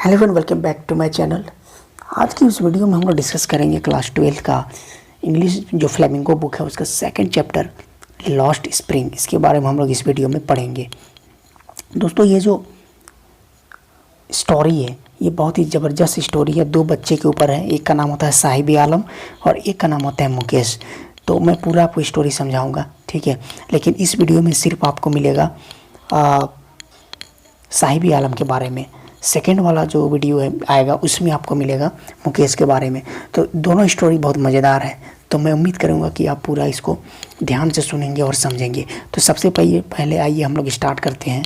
Hello and welcome back to my channel. आज की इस वीडियो में हम लोग डिस्कस करेंगे क्लास 12 का इंग्लिश जो फ्लेमिंगो बुक है उसका सेकंड चैप्टर लॉस्ट स्प्रिंग। इसके बारे में हम लोग इस वीडियो में पढ़ेंगे। दोस्तों, ये जो स्टोरी है ये बहुत ही ज़बरदस्त स्टोरी है। दो बच्चे के ऊपर है, एक का नाम होता है साहिब आलम और एक का नाम होता है मुकेश। तो मैं पूरा आपको स्टोरी समझाऊँगा, ठीक है। लेकिन इस वीडियो में सिर्फ आपको मिलेगा साहिब आलम के बारे में। सेकंड वाला जो वीडियो है आएगा उसमें आपको मिलेगा मुकेश के बारे में। तो दोनों स्टोरी बहुत मज़ेदार है, तो मैं उम्मीद करूँगा कि आप पूरा इसको ध्यान से सुनेंगे और समझेंगे। तो सबसे पहले आइए हम लोग स्टार्ट करते हैं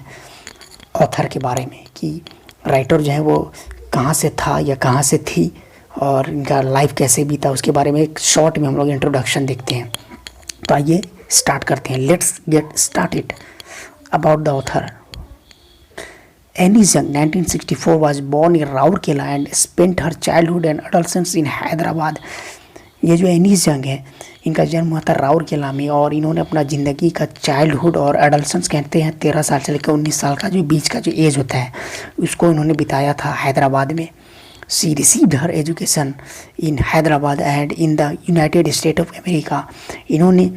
ऑथर के बारे में कि राइटर जो है वो कहाँ से था या कहाँ से थी और इनका लाइफ कैसे बीता, उसके बारे में एक शॉर्ट में हम लोग इंट्रोडक्शन देखते हैं। तो आइए स्टार्ट करते हैं। Let's get started about the author. Annie Young, 1964, was born in Rourkela and spent her childhood and adolescence in Hyderabad. ये जो एनी जंग है इनका जन्म हुआ था राउरकेला में और इन्होंने अपना ज़िंदगी का चाइल्डहुड और एडल्सेंस कहते हैं 13 साल से लेकर 19 साल का जो बीच का जो एज होता है उसको इन्होंने बिताया था हैदराबाद में। She received her education in Hyderabad and in the United state of America. इन्होंने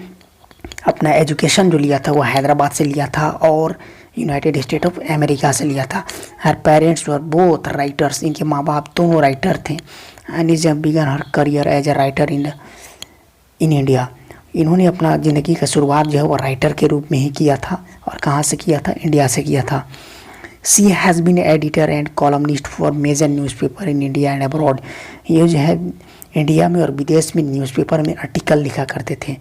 अपना एजुकेशन जो लिया था वो हैदराबाद से लिया था और यूनाइटेड स्टेट ऑफ अमेरिका से लिया था। Her parents were both writers, इनके माँ बाप दोनों राइटर थे। And is began her career as a writer in India. इन्होंने अपना ज़िंदगी का शुरुआत जो है वो राइटर के रूप में ही किया था और कहाँ से किया था, इंडिया से किया था। She has been editor and columnist for major newspaper in India and abroad. ये जो है इंडिया में और विदेश में न्यूज़पेपर में आर्टिकल लिखा करते थे।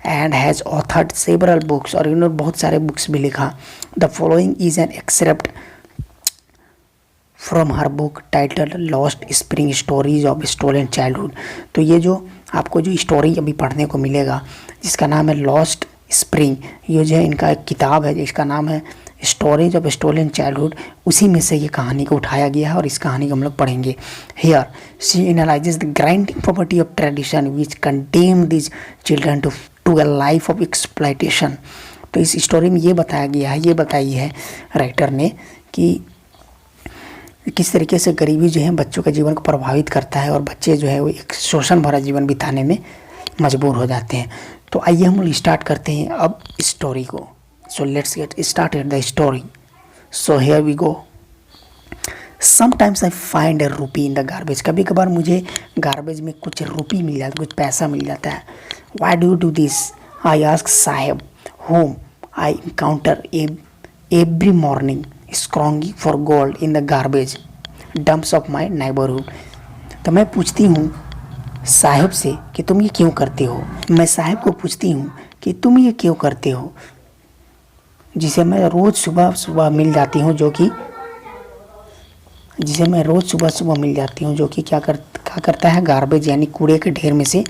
And has authored several books, और इन्होंने बहुत सारे बुक्स भी लिखा। The following is an excerpt from her book title lost spring stories of stolen childhood. तो ये जो आपको जो स्टोरी अभी पढ़ने को मिलेगा जिसका नाम है लॉस्ट स्प्रिंग, ये जो है इनका एक किताब है जिसका नाम है स्टोरीज ऑफ स्टोलन चाइल्डहुड, उसी में से ये कहानी को उठाया गया है और इस कहानी को हम लोग पढ़ेंगे। Here she analyses the grinding property of tradition which condemn this children to a life of exploitation. तो इस स्टोरी में ये बताया गया है, ये बताई है राइटर ने कि किस तरीके से गरीबी जो है बच्चों के जीवन को प्रभावित करता है और बच्चे जो है वो एक शोषण भरा जीवन बिताने में मजबूर हो जाते हैं। तो आइए हम लोग स्टार्ट करते हैं अब स्टोरी को। So let's get started the story. So here we go. Sometimes I find a rupee in the garbage. कभी कभार मुझे गार्बेज में कुछ रुपी मिल जाता है, कुछ पैसा मिल जाता है। Why do you do this? I ask Saheb whom I encounter every morning scrounging for gold in the garbage dumps of my neighborhood। तो मैं पूछती हूँ साहिब से कि तुम ये क्यों करते हो। मैं साहिब को पूछती हूँ कि तुम ये क्यों करते हो, जिसे मैं रोज़ सुबह सुबह मिल जाती हूँ जो कि क्या करता है, गार्बेज यानी कूड़े के ढेर में से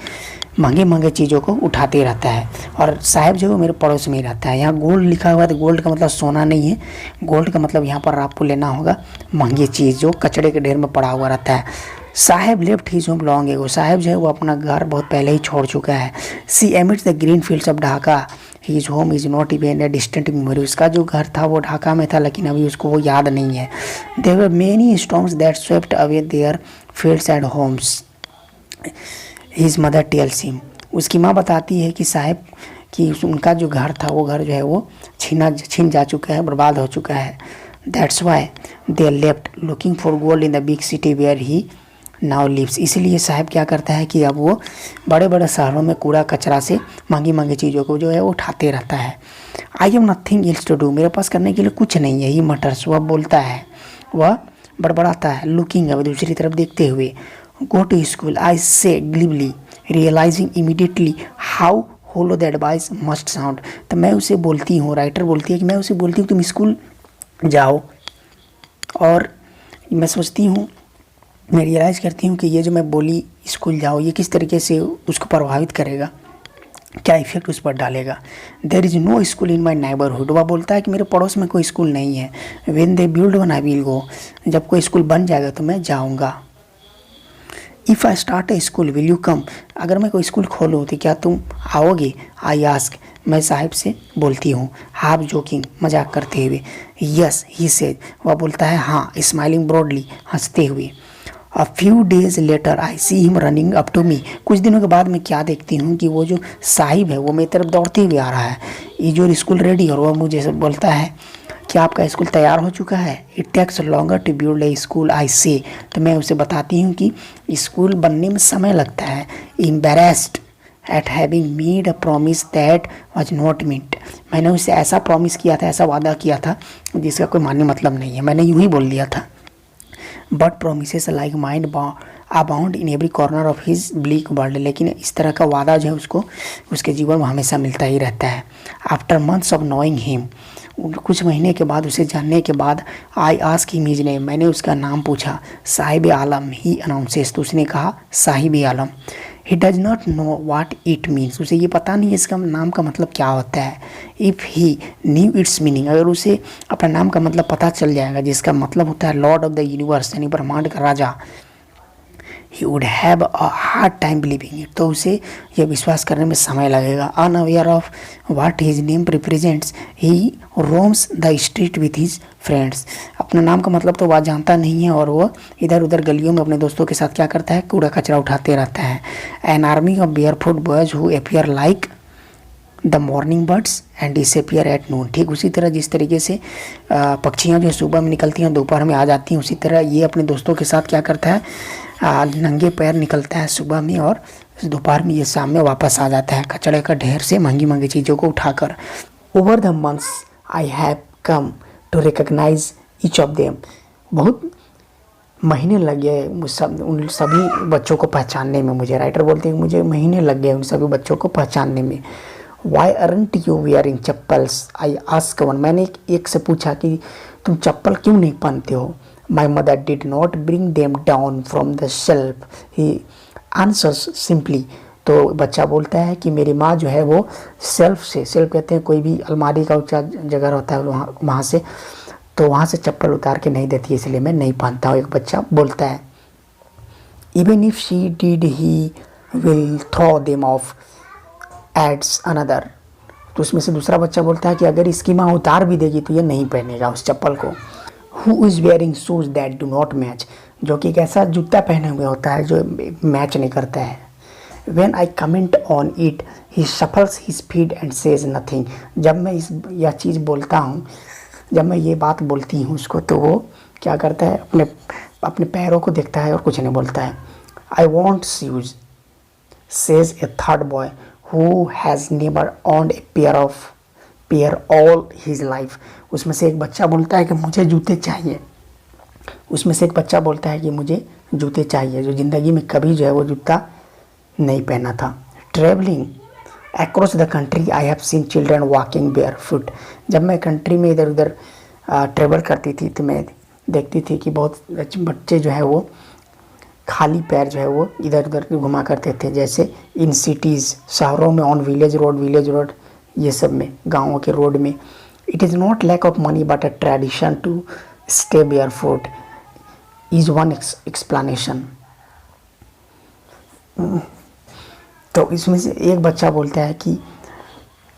महंगे महंगे चीज़ों को उठाते रहता है। और साहिब जो है मेरे पड़ोस में ही रहता है। यहाँ गोल्ड लिखा हुआ है तो गोल्ड का मतलब सोना नहीं है, गोल्ड का मतलब यहाँ पर आपको लेना होगा महंगी चीज़ जो कचड़े के ढेर में पड़ा हुआ रहता है। Sahib left his home long ago. Sahib जो है वो अपना घर बहुत पहले ही छोड़ चुका है। She emits the green fields of Dhaka his home is not even a distant memory. उसका जो घर था वो ढाका में था लेकिन अभी उसको वो याद नहीं है। There were many storms that swept away their fields and homes. His mother tells him. उसकी माँ बताती है कि साहिब कि उनका जो घर था वो घर जो है वो छीन जा चुका है, बर्बाद हो चुका है। That's why they left looking for gold in the big city where he now lives. इसलिए साहिब क्या करता है कि अब वो बड़े बड़े शहरों में कूड़ा कचरा से महंगी महंगी चीज़ों को जो है वो उठाते रहता है। I have nothing else to do. मेरे पास करने के लिए कुछ नहीं है। ही मटर्स, वह बोलता है, वह बड़बड़ाता है। लुकिंग है, दूसरी तरफ देखते हुए। गो to school I say glibly realising immediately how hollow the advice must sound. तो मैं उसे बोलती हूँ, राइटर बोलती है कि मैं उसे बोलती हूँ तुम स्कूल जाओ, और मैं सोचती हूँ, मैं रियलाइज़ करती हूँ कि ये जो मैं बोली स्कूल जाओ ये किस तरीके से उसको प्रभावित करेगा, क्या इफेक्ट उस पर डालेगा। There is no school in my neighbourhood. वह बोलता है कि मेरे पड़ोस में कोई स्कूल नहीं है। When they build one I will go. जब कोई स्कूल बन जाएगा तो मैं जाऊँगा। If I start A school will you come. अगर मैं कोई स्कूल खोलूँ तो क्या तुम आओगे? आई आस्क मैं साहिब से बोलती हूँ, हाफ जोकिंग, मजाक करते हुए। यस ही सेड, वह बोलता है हाँ, स्माइलिंग ब्रॉडली, हंसते हुए। A few days later I see him running up to me, कुछ दिनों के बाद मैं क्या देखती हूँ कि वो जो साहिब है वो मेरी तरफ दौड़ते हुए आ रहा है। ये जो स्कूल रेडी, और वह मुझे सब बोलता है कि आपका स्कूल तैयार हो चुका है। It takes longer to build a school I say, तो मैं उसे बताती हूँ कि स्कूल बनने में समय लगता है। Embarrassed at having made a promise that was not meet, मैंने उसे ऐसा प्रॉमिस किया था, ऐसा वादा किया था जिसका कोई मान्य मतलब नहीं है, मैंने यूं ही बोल दिया था। But promise like mind abound in every corner of his bleak world, लेकिन इस तरह का वादा जो है उसको उसके जीवन में हमेशा मिलता ही रहता है। After months of knowing him, कुछ महीने के बाद, उसे जानने के बाद, I ask him his name, मैंने उसका नाम पूछा। साहिब आलम ही अनाउंसेस, तो उसने कहा Sahib Alam. He does not know what it means, उसे ये पता नहीं है इसका नाम का मतलब क्या होता है। If he new it's meaning, अगर उसे अपना नाम का मतलब पता चल जाएगा जिसका मतलब होता है लॉर्ड ऑफ द यूनिवर्स, यानी ब्रह्मांड का राजा, he would have a hard time believing it, तो उसे यह विश्वास करने में समय लगेगा। Unaware of what his name represents, he roams the street with his friends, अपना नाम का मतलब तो वह जानता नहीं है और वह इधर उधर गलियों में अपने दोस्तों के साथ क्या करता है, कूड़ा कचरा उठाते रहता है। An army of barefoot boys who appear like the morning birds and disappear at noon, ठीक उसी तरह जिस तरीके से पक्षियाँ जो सुबह में निकलती हैं दोपहर में आ जाती हैं, उसी तरह ये अपने दोस्तों के साथ क्या करता है, नंगे पैर निकलता है सुबह में और दोपहर में ये शाम में वापस आ जाता है कचड़े का ढेर से महंगी महंगी चीज़ों को उठाकर। Over the months I have come to recognise each of them, बहुत महीने लग गए उन सभी बच्चों को पहचानने में मुझे। राइटर बोलते हैं मुझे महीने लग गए उन सभी बच्चों को पहचानने में। Why aren't you wearing chappals, I ask one, मैंने एक से पूछा कि तुम चप्पल क्यों नहीं पहनते हो। My mother did not bring them down from the shelf, he answers simply, तो बच्चा बोलता है कि मेरी माँ जो है वो शेल्फ से, शेल्फ कहते हैं कोई भी अलमारी का ऊंचा जगह होता है वहाँ से, तो वहाँ से चप्पल उतार के नहीं देती, इसलिए मैं नहीं पहनता हूँ, एक बच्चा बोलता है। Even if she did he will throw them off, adds another, तो उसमें से दूसरा बच्चा बोलता है कि अगर इसकी माँ उतार भी देगी तो ये नहीं पहनेगा उस चप्पल को। Who is wearing shoes that do not match, जो कि एक ऐसा जूता पहने हुए होता है जो मैच नहीं करता है। When I comment on it he shuffles his feet and says nothing, जब मैं यह चीज़ बोलता हूँ, जब मैं ये बात बोलती हूँ उसको, तो वो क्या करता है, अपने पैरों को देखता है और कुछ नहीं बोलता है। I want shoes says A third boy who has never owned a pair all his life, उसमें से एक बच्चा बोलता है कि मुझे जूते चाहिए, उसमें से एक बच्चा बोलता है कि मुझे जूते चाहिए, जो ज़िंदगी में कभी जो है वो जूता नहीं पहना था। Travelling across the country I have seen children walking bear foot, जब मैं कंट्री में इधर उधर ट्रेवल करती थी तो मैं देखती थी कि बहुत बच्चे जो है वो खाली पैर जो है वो इधर उधर घुमा करते थे, जैसे इन सिटीज़, शहरों में, ऑन विलेज रोड ये सब में, गाँवों के रोड में। It is not lack of money but a tradition to stay barefoot is one explanation. तो इसमें से एक बच्चा बोलता है कि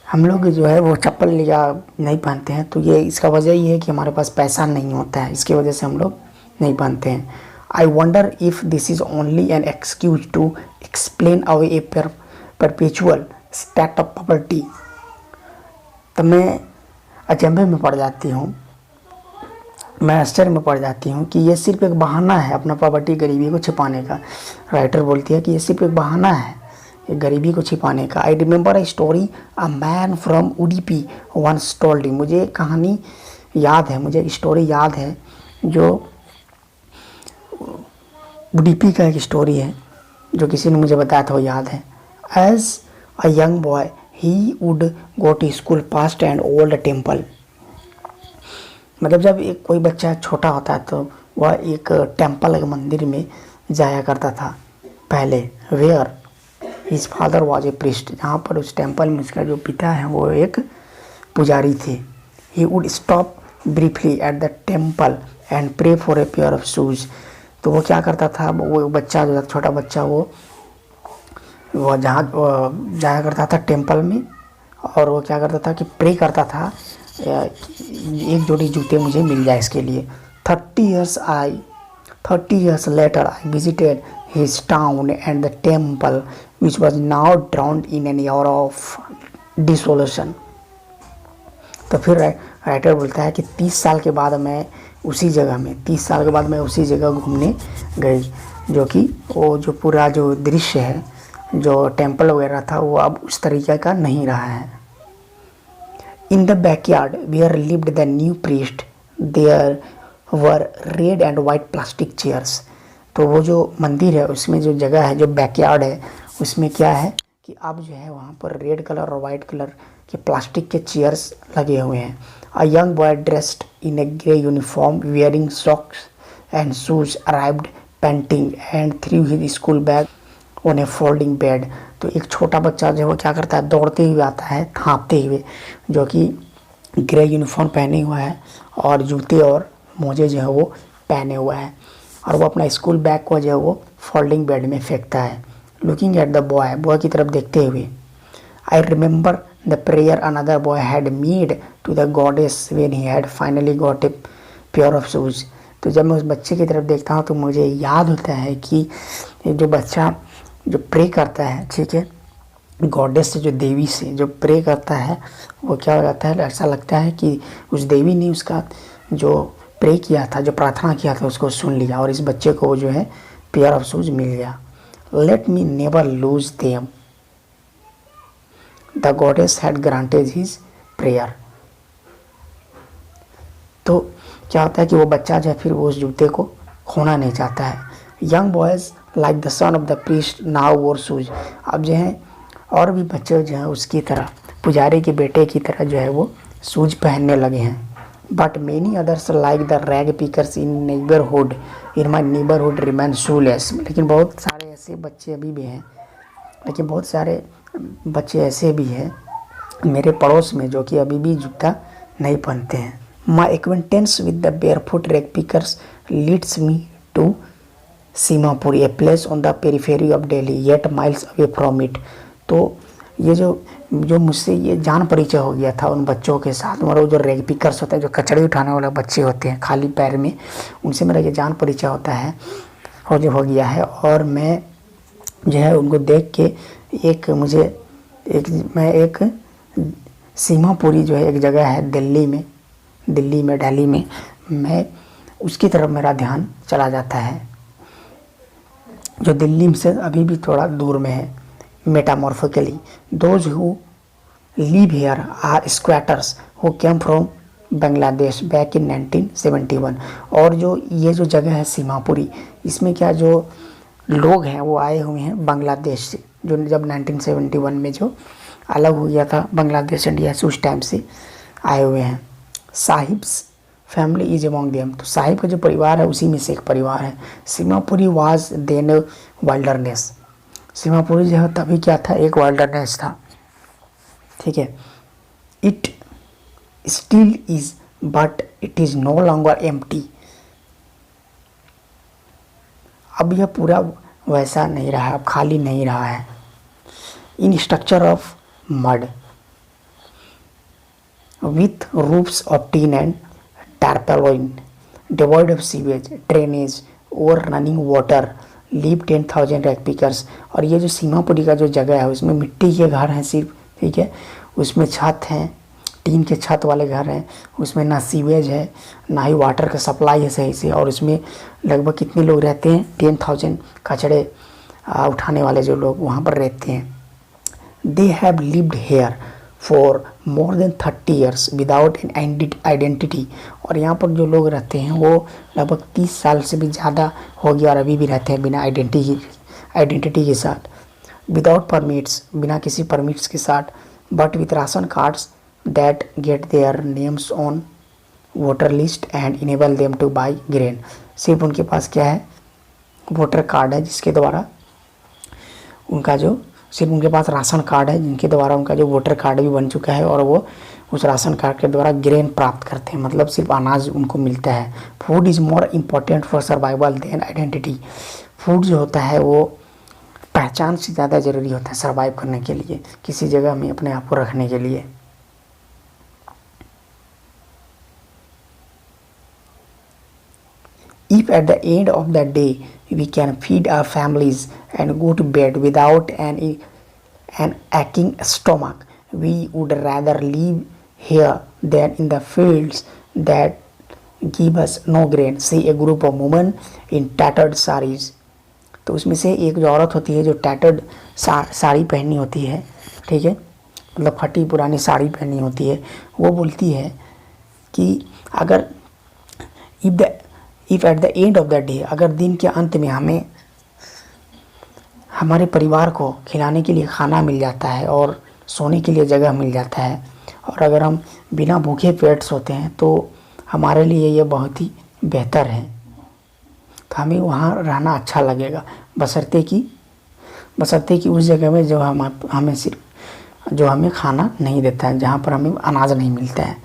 हम लोग जो है वो चप्पल लिया नहीं पहनते हैं, तो ये इसका वजह ये है कि हमारे पास पैसा नहीं होता है, इसकी वजह से हम लोग नहीं पहनते हैं। I wonder if this is only an excuse to explain away a perpetual state of poverty, तो मैं अचंभे में पड़ जाती हूँ, मैं आश्चर्य में पड़ जाती हूँ कि ये सिर्फ एक बहाना है अपना पॉवर्टी, गरीबी को छिपाने का। राइटर बोलती है कि ये सिर्फ एक बहाना है ये गरीबी को छिपाने का। I remember a story a man from Udipi once told, मुझे कहानी याद है, मुझे स्टोरी याद है जो उडीपी का एक स्टोरी है जो किसी ने मुझे बताया था, वो याद है। As a young boy he would go to school past and old temple, मतलब जब एक कोई बच्चा छोटा होता है तो वह एक टेम्पल, एक मंदिर में जाया करता था पहले। Where his father was a priest, जहाँ पर उस टेम्पल में उसका जो पिता है वो एक पुजारी थे। He would stop briefly at the temple and pray for a pair of shoes, तो वो क्या करता था, वो बच्चा जो छोटा बच्चा वो जहाँ जाया करता था टेम्पल में और वो क्या करता था कि प्रे करता था एक जोड़ी जूते मुझे मिल जाए इसके लिए। 30 years later I visited his town and the temple which was now drowned in an aura of desolation। तो फिर राइटर बोलता है कि 30 साल के बाद मैं उसी जगह घूमने गई, जो कि वो जो पूरा जो दृश्य है, जो टेम्पल वगैरह था, वो अब उस तरीके का नहीं रहा है। In the backyard where lived the new priest there were red and white plastic chairs. तो वो जो मंदिर है उसमें जो जगह है, जो बैकयार्ड है, उसमें क्या है कि अब जो है वहाँ पर रेड कलर और वाइट कलर के प्लास्टिक के चेयर्स लगे हुए हैं। अ young boy dressed in A grey uniform wearing socks and shoes arrived painting and through his school bag on A folding bed. तो एक छोटा बच्चा जो है वो क्या करता है, दौड़ते हुए आता है, हाँफते हुए, जो कि ग्रे यूनिफॉर्म पहने हुआ है और जूते और मोजे जो है वो पहने हुआ है, और वो अपना स्कूल बैग को जो है वो फोल्डिंग बेड में फेंकता है। लुकिंग एट द बॉय की तरफ देखते हुए। I remember the prayer another boy had made to the goddess when he had finally got a pair of shoes. तो जब मैं उस बच्चे की तरफ देखता हूँ तो मुझे याद होता है कि जो बच्चा जो प्रे करता है, ठीक है, गॉडेस से, जो देवी से जो प्रे करता है, वो क्या हो जाता है, ऐसा लगता है कि उस देवी ने उसका जो प्रे किया था, जो प्रार्थना किया था, उसको सुन लिया और इस बच्चे को जो है पेयर ऑफ शूज मिल गया। Let me never lose them, the goddess had granted his prayer. तो क्या होता है कि वो बच्चा जो है फिर वो उस जूते को खोना नहीं चाहता है। Young boys like the son of the priest now वोर शूज। अब जो है और भी बच्चे जो हैं उसकी तरह, पुजारी के बेटे की तरह जो है वो शूज पहनने लगे हैं। But many others like the rag pickers in my neighbourhood remain shoelace. लेकिन बहुत सारे ऐसे बच्चे अभी भी हैं, भी हैं मेरे पड़ोस में जो कि अभी भी जूता नहीं पहनते हैं। My acquaintance with the barefoot rag pickers leads me to Seemapur, a place on the periphery of Delhi yet miles away from it. तो ये जो मुझसे ये जान परिचय हो गया था उन बच्चों के साथ, मतलब जो रैग पिकर्स होते हैं, जो कचड़े उठाने वाले बच्चे होते हैं खाली पैर में, उनसे मेरा ये जान परिचय होता है और जो हो गया है। और मैं जो है उनको देख के एक सीमापुरी जो है एक जगह है दिल्ली में, मैं उसकी तरफ मेरा ध्यान चला जाता है, जो दिल्ली से अभी भी थोड़ा दूर में है। Metamorphically those who live here are squatters who came from Bangladesh back in 1971। और जो ये जो जगह है सीमापुरी, इसमें क्या जो लोग हैं वो आए हुए हैं बांग्लादेश से, जो जब 1971 में जो अलग हो गया था बांग्लादेश इंडिया से, उस टाइम से आए हुए हैं। Sahibs family is among them. तो साहिब का जो परिवार है उसी में से एक परिवार है। Seemapuri was then wilderness. Seemapuri जो है तभी क्या था, एक वाइल्डरनेस था, ठीक है। It still is but it is no longer empty. अब यह पूरा वैसा नहीं रहा, अब खाली नहीं रहा है। इन structure of mud with roofs of tin and tarpaulin, devoid of sewage, drainage or running water, live 10,000 rag pickers। और ये जो सीमापुरी का जो जगह है उसमें मिट्टी के घर हैं सिर्फ, ठीक है, उसमें छत हैं, टीन के छत वाले घर हैं, उसमें ना सीवेज है ना ही वाटर का सप्लाई है सही से, और उसमें लगभग कितने लोग रहते हैं, 10,000 कचड़े उठाने वाले जो लोग वहाँ पर रहते हैं। They have lived here for more than 30 years without an identity. और यहाँ पर जो लोग रहते हैं वो लगभग 30 साल से भी ज़्यादा हो गया और अभी भी रहते हैं बिना आइडेंटिटी के साथ। विदाउट परमिट्स, बिना किसी परमिट्स के साथ। But with ration cards that get their names on voter list and enable them two by grain. सिर्फ उनके पास क्या है, वोटर कार्ड है जिसके द्वारा उनका जो, सिर्फ उनके पास राशन कार्ड है जिनके द्वारा उनका जो वोटर कार्ड भी बन चुका है, और वो उस राशन कार्ड के द्वारा ग्रेन प्राप्त करते हैं, मतलब सिर्फ अनाज उनको मिलता है। Food is more important for survival than identity. Food जो होता है वो पहचान से ज़्यादा ज़रूरी होता है सर्वाइव करने के लिए, किसी जगह में अपने आप को रखने के लिए। If at the end of the day we can feed our families and go to bed without an aching stomach, we would rather live here than in the fields that give us no grain. Say a group of women in tattered saris. तो उसमें से एक जो औरत होती है जो tattered sari पहनी होती है, ठीक है, मतलब फटी पुरानी साड़ी पहनी होती है, वो बोलती है कि अगर if at the end of the day, अगर दिन के अंत में हमें हमारे परिवार को खिलाने के लिए खाना मिल जाता है और सोने के लिए जगह मिल जाता है, और अगर हम बिना भूखे पेट सोते हैं तो हमारे लिए ये बहुत ही बेहतर है। तो हमें वहाँ रहना अच्छा लगेगा, बशर्ते कि उस जगह में जो हमें खाना नहीं देता है, जहाँ पर हमें अनाज नहीं मिलता है।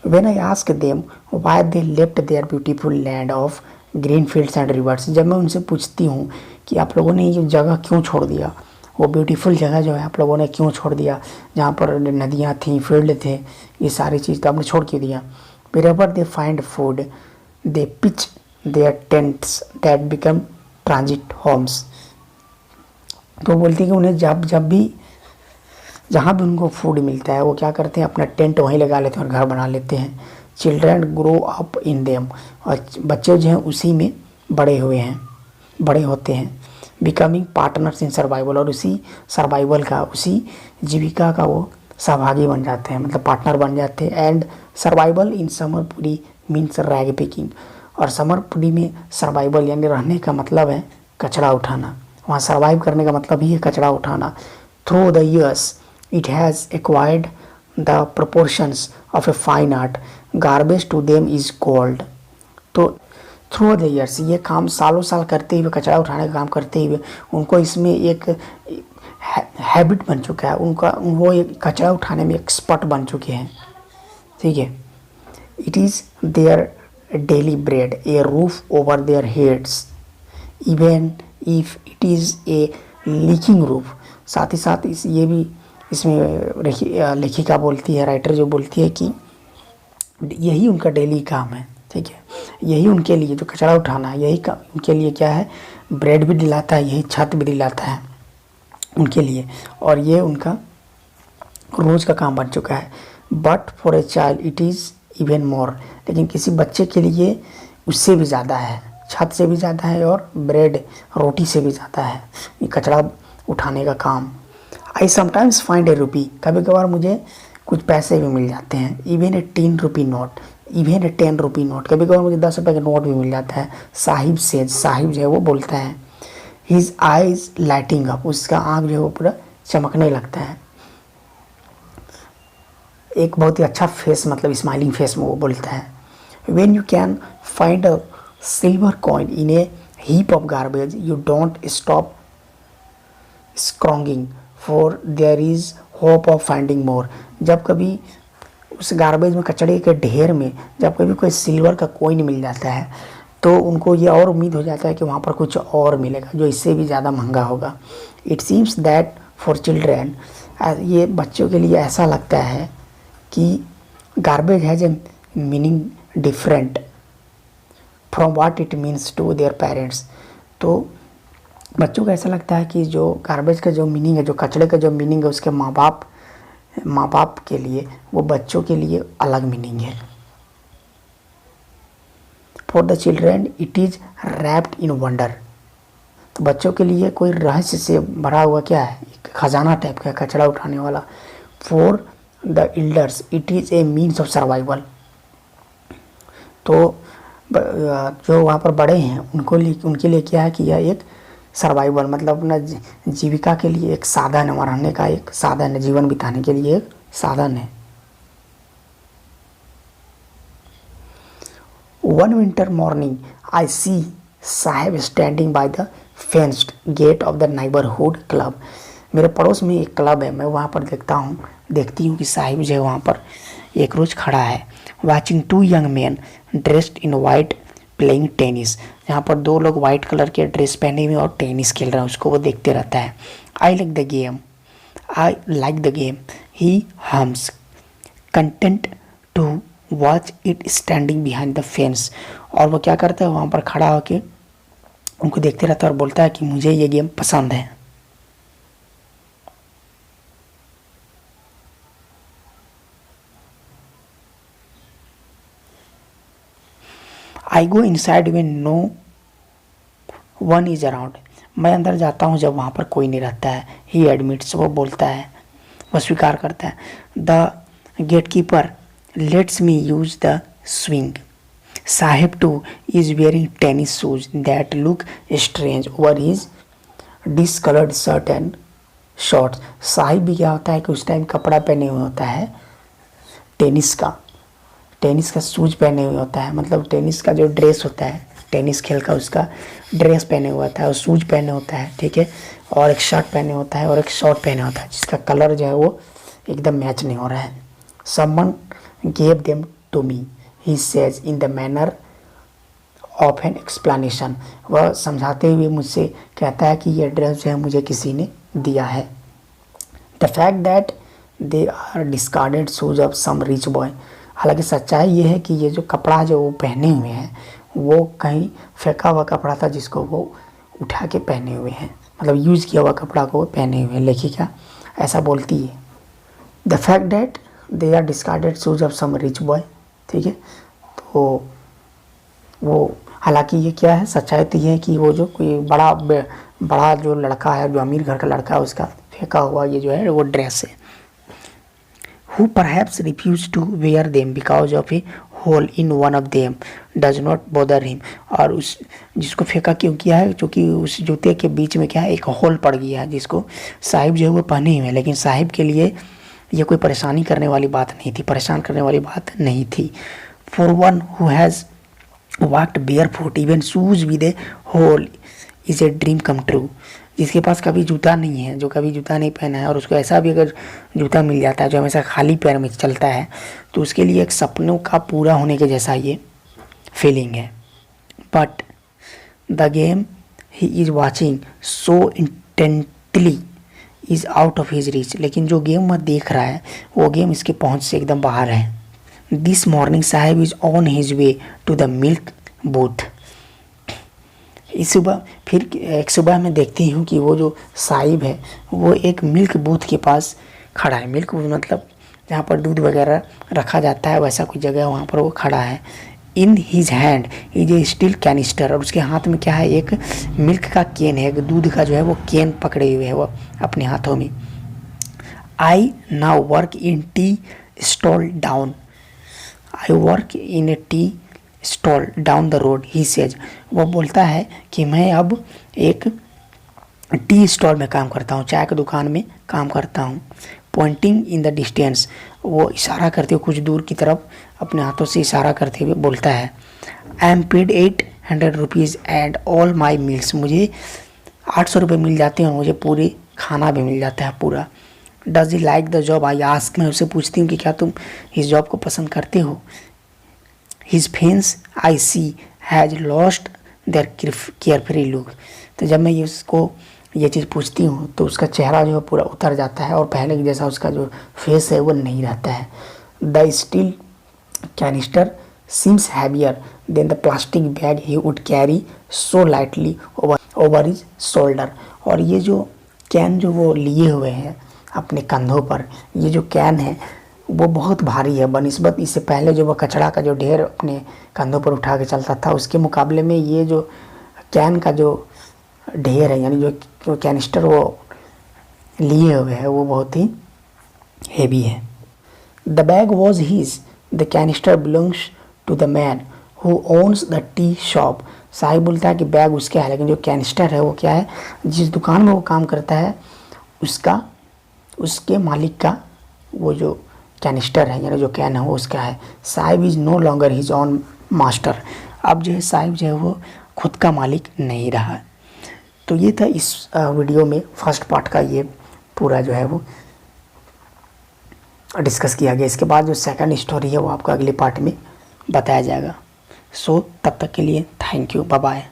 When I ask them why they left their beautiful land of green fields and rivers, जब मैं उनसे पूछती हूँ कि आप लोगों ने ये जगह क्यों छोड़ दिया, वो ब्यूटीफुल जगह जो है आप लोगों ने क्यों छोड़ दिया, जहाँ पर नदियाँ थीं, फील्ड थे, ये सारी चीज़ तो आपने छोड़ क्यों दिया। Wherever they find food, they pitch their tents that become transit homes. तो बोलती है कि उन्हें जब भी जहाँ भी उनको फूड मिलता है वो क्या करते हैं, अपना टेंट वहीं लगा लेते हैं और घर बना लेते हैं। Children grow up in them, और बच्चे जो हैं उसी में बड़े होते हैं। बिकमिंग पार्टनर्स इन सर्वाइवल, और उसी सर्वाइवल का, उसी जीविका का वो सहभागी बन जाते हैं, मतलब पार्टनर बन जाते हैं। And survival in Samarpuri means rag picking, और समरपुरी में सर्वाइवल यानी रहने का मतलब है कचरा उठाना, वहाँ सर्वाइव करने का मतलब ही है कचरा उठाना। Through the years it has acquired the proportions of a fine art. Garbage to them is gold. तो थ्रू द ईयर्स, ये काम सालों साल करते हुए, कचरा उठाने का काम करते हुए उनको इसमें एक हैबिट बन चुका है, वो एक कचरा उठाने में एक्सपर्ट बन चुके हैं, ठीक है। It is their daily bread, A roof over their heads, even if it is a leaking roof. साथ ही साथ ये भी इसमें लेखिका बोलती है, राइटर जो बोलती है कि यही उनका डेली काम है, ठीक है, यही उनके लिए जो कचरा उठाना है, यही काम उनके लिए क्या है, ब्रेड भी दिलाता है, यही छत भी दिलाता है उनके लिए, और ये उनका रोज़ का काम बन चुका है। But for a child it is even more, लेकिन किसी बच्चे के लिए उससे भी ज़्यादा है, छत से भी ज़्यादा है और ब्रेड रोटी से भी ज़्यादा है ये कचरा उठाने का काम। आई समटाइम्स फाइंड ए रुपी, कभी कभार मुझे कुछ पैसे भी मिल जाते हैं। इवन ए 10 रुपी नोट, कभी कभार मुझे 10 रुपये का नोट भी मिल जाता है। साहिब जो है वो बोलता है, हिज आइज लाइटिंग अप, उसका आँख जो है वो पूरा चमकने लगता है। एक बहुत ही अच्छा फेस, मतलब स्माइलिंग फेस में वो बोलता है। When you can find a silver coin in a heap of garbage, you don't stop scrounging for there is hope of finding more. जब कभी उस गार्बेज में, कचड़े के ढेर में, जब कभी कोई सिल्वर का कॉइन मिल जाता है तो उनको ये और उम्मीद हो जाता है कि वहाँ पर कुछ और मिलेगा जो इससे भी ज़्यादा महंगा होगा। It seems that for children, ये बच्चों के लिए ऐसा लगता है कि garbage has a meaning different from what it means to their parents. तो बच्चों को ऐसा लगता है कि जो गार्बेज का जो मीनिंग है, जो कचड़े का जो मीनिंग है, उसके माँ बाप के लिए, वो बच्चों के लिए अलग मीनिंग है। For the children it is wrapped in wonder, तो बच्चों के लिए कोई रहस्य से भरा हुआ क्या है, एक खजाना टाइप का कचड़ा उठाने वाला। For the elders it is a means of survival, तो जो वहाँ पर बड़े हैं उनके लिए क्या है कि यह एक सर्वाइवल, मतलब अपना जीविका के लिए एक साधन है, वहाँ रहने का एक साधन है, जीवन बिताने के लिए एक साधन है। One winter morning I see Saheb standing by the fenced gate of the neighbourhood club. मेरे पड़ोस में एक क्लब है, मैं वहाँ पर देखती हूँ कि साहिब जो है वहाँ पर एक रोज़ खड़ा है। Watching 2 young man dressed in white playing tennis. यहाँ पर दो लोग वाइट कलर के ड्रेस पहने हुए और टेनिस खेल रहे हैं, उसको वो देखते रहता है। I like the game, I like the game, he hums content to watch it standing behind the fence. और वो क्या करता है, वहाँ पर खड़ा होकर उनको देखते रहता है और बोलता है कि मुझे ये गेम पसंद है। I go inside when no one is around. मैं अंदर जाता हूँ जब वहाँ पर कोई नहीं रहता है। ही एडमिट्स, वो बोलता है, वह स्वीकार करता है। The gatekeeper lets me use the swing. Saheb too is wearing tennis shoes that look strange over his discoloured shirt and shorts. Saheb भी क्या होता है कि उस टाइम कपड़ा पहने हुए होता है टेनिस का शूज पहने हुए होता है, मतलब टेनिस का जो ड्रेस होता है टेनिस खेल का, उसका ड्रेस पहने हुआ था और शूज पहने होता है, ठीक है, और एक शर्ट पहने होता है और एक शॉर्ट पहने होता है जिसका कलर जो है वो एकदम मैच नहीं हो रहा है। Someone gave them to me, he says in the manner of an explanation. वह समझाते हुए मुझसे कहता है कि ये ड्रेस जो है मुझे किसी ने दिया है। The fact that they are discarded shoes of some rich boy. हालांकि सच्चाई ये है कि ये जो कपड़ा जो वो पहने हुए हैं वो कहीं फेंका हुआ कपड़ा था जिसको वो उठा के पहने हुए हैं, मतलब यूज़ किया हुआ कपड़ा को वो पहने हुए हैं। लेखिका ऐसा बोलती है। The fact that they are discarded shoes of some rich boy, ठीक है। तो वो हालांकि ये क्या है, सच्चाई तो ये है कि वो जो कोई बड़ा जो लड़का है, जो अमीर घर का लड़का है, उसका फेंका हुआ ये जो है वो ड्रेस है। Who perhaps refused to wear them because of a hole in one of them does not bother him। और उस जिसको फेंका क्यों किया है, क्योंकि उस जूते के बीच में क्या है, एक होल पड़ गया है जिसको साहिब जो है वो पहने हुए हैं, लेकिन साहिब के लिए ये कोई परेशानी करने वाली बात नहीं थी, परेशान करने वाली बात नहीं थी। For one who has walked barefoot even shoes with a hole is a dream come true। जिसके पास कभी जूता नहीं है, जो कभी जूता नहीं पहना है, और उसको ऐसा भी अगर जूता मिल जाता है जो हमेशा खाली पैर में चलता है, तो उसके लिए एक सपनों का पूरा होने के जैसा ये फीलिंग है। But the game he is watching so intently is out of his reach. लेकिन जो गेम वह देख रहा है वो गेम इसके पहुंच से एकदम बाहर है। This morning Saheb is on his way to the milk booth. इस सुबह फिर एक सुबह मैं देखती हूँ कि वो जो साहिब है वो एक मिल्क बूथ के पास खड़ा है। मिल्क बूथ मतलब जहाँ पर दूध वगैरह रखा जाता है, वैसा कोई जगह वहाँ पर वो खड़ा है। In his hand is a steel canister. और उसके हाथ में क्या है, एक मिल्क का केन है, एक दूध का जो है वो केन पकड़े हुए है वो अपने हाथों में। I now work in tea stall down, I work in A tea stall down the road, he says. वो बोलता है कि मैं अब एक टी स्टॉल में काम करता हूँ, चाय की दुकान में काम करता हूँ। पॉइंटिंग इन द डिस्टेंस, वो इशारा करते हुए कुछ दूर की तरफ अपने हाथों से इशारा करते हुए बोलता है। I am paid 800 rupees and all my meals. मुझे 800 रुपये मिल जाते हैं और मुझे पूरी खाना भी मिल जाता है पूरा। Does he like the job, I ask. मैं उससे पूछती हूँ कि क्या तुम इस जॉब को पसंद करते हो। His face I see has lost their carefree look। तो जब मैं ये चीज़ पूछती हूँ तो उसका चेहरा जो है पूरा उतर जाता है और पहले की जैसा उसका जो फेस है वो नहीं रहता है। The steel canister seems heavier than the plastic bag he would carry so lightly over his shoulder। और ये जो कैन जो वो लिए हुए हैं अपने कंधों पर, ये जो कैन है वो बहुत भारी है बनिस्बत इससे पहले जो वो कचरा का जो ढेर अपने कंधों पर उठा के चलता था, उसके मुकाबले में ये जो कैन का जो ढेर है, यानी जो कैनिस्टर वो लिए हुए है वो बहुत ही हेवी है। The bag was his, the canister belongs to the man who owns the tea shop. Saheb बोलता है कि बैग उसका है, लेकिन जो कैनिस्टर है वो क्या है, जिस दुकान में वो काम करता है उसके मालिक का वो जो कैनिस्टर है, यानी जो कैन है वो उसका है। Saheb is no longer his own master. अब जो है साहिब जो है वो खुद का मालिक नहीं रहा। तो ये था इस वीडियो में फर्स्ट पार्ट का ये पूरा जो है वो डिस्कस किया गया। इसके बाद जो सेकंड स्टोरी है वो आपको अगले पार्ट में बताया जाएगा। सो तब तक के लिए थैंक यू, बाय बाय।